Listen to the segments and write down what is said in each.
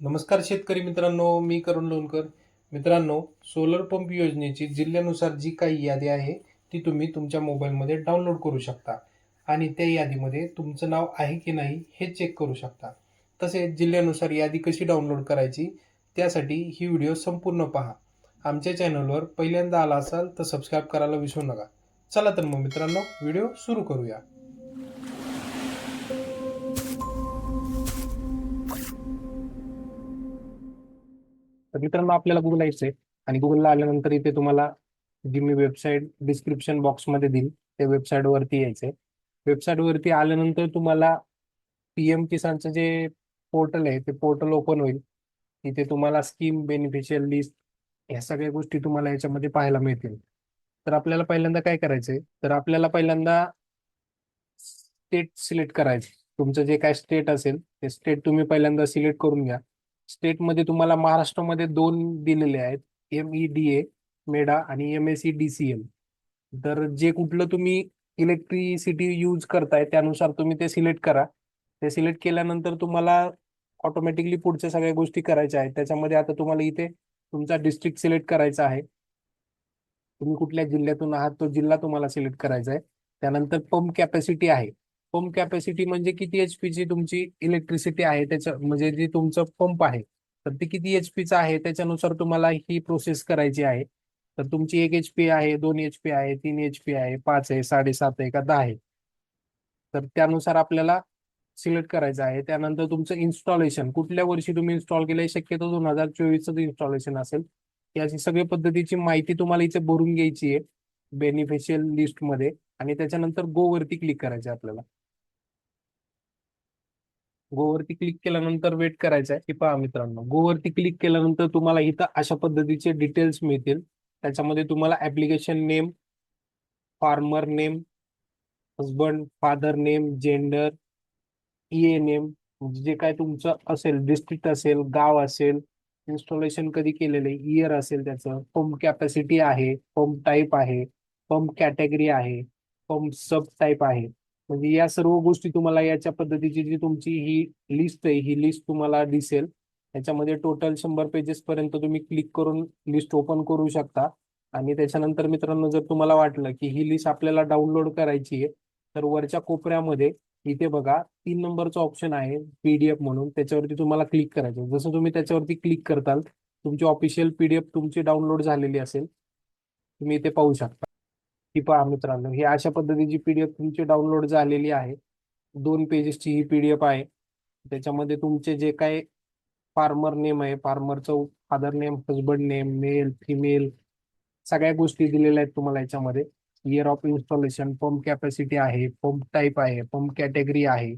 नमस्कार शेतकरी मित्रांनो, मी करुण लोणकर. मित्रांनो, सोलर पंप योजनेची जिल्ह्यानुसार जी काही यादी आहे, ती तुम्ही तुमच्या मोबाईलमध्ये डाउनलोड करू शकता आणि त्या यादीमध्ये तुमचं नाव आहे की नाही हे चेक करू शकता. तसेच जिल्ह्यानुसार यादी कशी डाउनलोड करायची, त्यासाठी ही व्हिडिओ संपूर्ण पहा. आमच्या चॅनलवर पहिल्यांदा आला असाल तर सबस्क्राईब करायला विसरू नका. चला तर मग मित्रांनो, व्हिडिओ सुरू करूया. तर मित्रांनो, आपल्याला गुगल यायचंय आणि गुगलला आल्यानंतर इथे तुम्हाला जी मी वेबसाईट डिस्क्रिप्शन बॉक्समध्ये देईल त्या वेबसाईट वरती यायचंय. वेबसाईट वरती आल्यानंतर तुम्हाला पीएम किसानचं जे पोर्टल आहे ते पोर्टल ओपन होईल. इथे तुम्हाला स्कीम बेनिफिशियल लिस्ट ह्या सगळ्या गोष्टी तुम्हाला याच्यामध्ये पाहायला मिळतील. तर आपल्याला पहिल्यांदा काय करायचंय, तर आपल्याला पहिल्यांदा स्टेट सिलेक्ट करायचे. तुमचं जे काय स्टेट असेल ते स्टेट तुम्ही पहिल्यांदा सिलेक्ट करून घ्या. स्टेटमध्ये तुम्हाला महाराष्ट्रामध्ये दोन दिलेले आहेत, MEDA मेडा आणि MSEDCL. तर जे कुठलं तुम्ही इलेक्ट्रिसिटी यूज करताय त्यानुसार तुम्ही ते सिलेक्ट करा. ते सिलेक्ट केल्यानंतर तुम्हाला ऑटोमॅटिकली पुढच्या सगळ्या गोष्टी करायच्या आहेत. त्याच्यामध्ये आता तुम्हाला इथे तुमचा डिस्ट्रिक्ट सिलेक्ट करायचा आहे. तुम्ही कुठल्या जिल्ह्यातून आहात तो जिल्हा तुम्हाला सिलेक्ट करायचा आहे. त्यानंतर पंप कॅपॅसिटी आहे. पंप कॅपॅसिटी म्हणजे किती HP ची तुमची इलेक्ट्रिसिटी आहे, त्याचं म्हणजे जे तुमचं पंप आहे तर ते किती HP चं आहे त्याच्यानुसार तुम्हाला ही प्रोसेस करायची आहे. तर तुमची 1 HP आहे, 2 HP आहे, 3 HP आहे, 5 आहे, 7.5 आहे का 10 आहे. तर त्यानुसार आपल्याला सिलेक्ट करायचं आहे. त्यानंतर तुमचं इन्स्टॉलेशन कुठल्या वर्षी तुम्ही इन्स्टॉल केलंय, शक्यतो 2024चं इन्स्टॉलेशन असेल. याची सगळी पद्धतीची माहिती तुम्हाला इथे भरून घ्यायची आहे बेनिफिशियल लिस्ट मध्ये आणि त्याच्यानंतर गो वरती क्लिक करायचं आहे आपल्याला. गो वरती क्लिक केल्यानंतर वेट करायचं आहे. की पहा मित्रांनो, गो वरती क्लिक केल्यानंतर तुम्हाला इथं अशा पद्धतीचे डिटेल्स मिळतील. त्याच्यामध्ये तुम्हाला application name, farmer name, husband father name, gender, ENM म्हणजे जे काय तुमचं असेल, डिस्ट्रिक्ट असेल, गाव असेल, इन्स्टॉलेशन कधी केलेलं आहे, इयर असेल त्याचं, पंप कॅपॅसिटी आहे, पंप टाईप आहे, पंप कॅटेगरी आहे, पंप सब टाईप आहे. म्हणजे या सर्व गोष्टी तुम्हाला याच्या पद्धतीची जी तुमची ही लिस्ट आहे ही लिस्ट तुम्हाला दिसेल. त्याच्यामध्ये टोटल 100 पेजेस पर्यंत तुम्ही क्लिक करून लिस्ट ओपन करू शकता. आणि त्याच्यानंतर मित्रांनो, जर तुम्हाला वाटलं की ही लिस्ट आपल्याला डाउनलोड करायची आहे तर वरच्या कोपऱ्यामध्ये इथे बघा 3 नंबरचा ऑप्शन आहे PDF म्हणून, त्याच्यावरती तुम्हाला क्लिक करायचं. जसं तुम्ही त्याच्यावरती क्लिक करताल तुमची ऑफिशियल PDF तुमची डाउनलोड झालेली असेल, तुम्ही इथे पाहू शकता. ही पहा मित्रांनो, ही अशा पद्धतीची PDF तुमची डाउनलोड झालेली आहे. 2 पेजेसची ही PDF आहे. त्याच्यामध्ये तुमचे जे काय फार्मर नेम आहे, फार्मरचं father name, husband name, male female सगळ्या गोष्टी दिलेल्या आहेत तुम्हाला याच्यामध्ये. Year of installation, pump capacity आहे, पंप टाईप आहे, पंप कॅटेगरी आहे.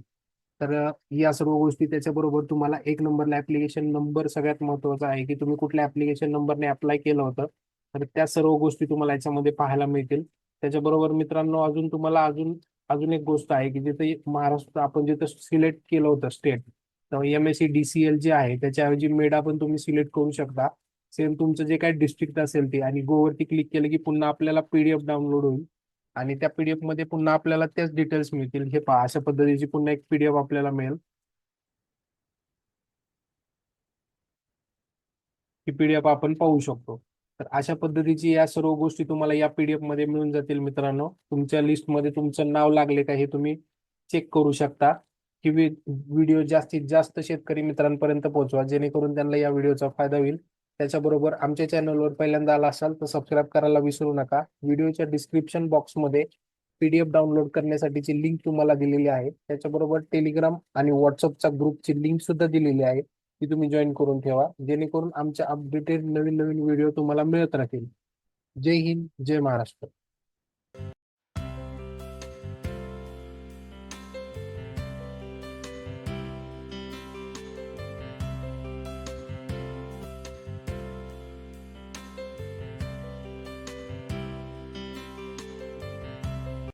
तर या सर्व गोष्टी त्याच्याबरोबर तुम्हाला 1 नंबरला ऍप्लिकेशन नंबर सगळ्यात महत्वाचा आहे की तुम्ही कुठल्या ऍप्लिकेशन नंबरने अप्लाय केलं होतं. तर त्या सर्व गोष्टी तुम्हाला याच्यामध्ये पाहायला मिळतील. त्याच्याबरोबर मित्रांनो, अजून तुम्हाला अजून अजून एक गोष्ट आहे की जिथे महाराष्ट्र आपण जिथं सिलेक्ट केलं होतं स्टेट, तर MSEDCL जे आहे त्याच्याऐवजी मेडा पण तुम्ही सिलेक्ट करू शकता. सेम तुमचं जे काही डिस्ट्रिक्ट असेल ते, आणि गो वरती क्लिक केलं की पुन्हा आपल्याला PDF डाउनलोड होईल आणि त्या PDF मध्ये पुन्हा आपल्याला त्याच डिटेल्स मिळतील. हे पहा, अशा पद्धतीची पुन्हा एक PDF आपल्याला मिळेल. ही PDF आपण पाहू शकतो. तर अशा पद्धतीची या सर्व गोष्टी तुम्हाला या PDF मध्ये मिळून जातील मित्रांनो. तुमच्या लिस्टमध्ये तुमचं नाव लागले का हे तुम्ही चेक करू शकता. ही व्हिडिओ जास्तीत जास्त शेतकरी मित्रांपर्यंत पोहोचवा जेणेकरून त्यांना या व्हिडिओचा फायदा होईल. त्याच्याबरोबर आमच्या चॅनलवर पहिल्यांदा आला असाल तर सबस्क्राईब करायला विसरू नका. व्हिडिओच्या डिस्क्रिप्शन बॉक्समध्ये PDF डाउनलोड करण्यासाठीची लिंक तुम्हाला दिलेली आहे. त्याच्याबरोबर टेलिग्राम आणि व्हॉट्सअपचा ग्रुपची लिंक सुद्धा दिलेली आहे, ती तुम्ही जॉईन करून ठेवा जेणेकरून आमच्या अपडेटेड नवीन नवीन व्हिडिओ तुम्हाला मिळत राहतील. जय हिंद, जय महाराष्ट्र.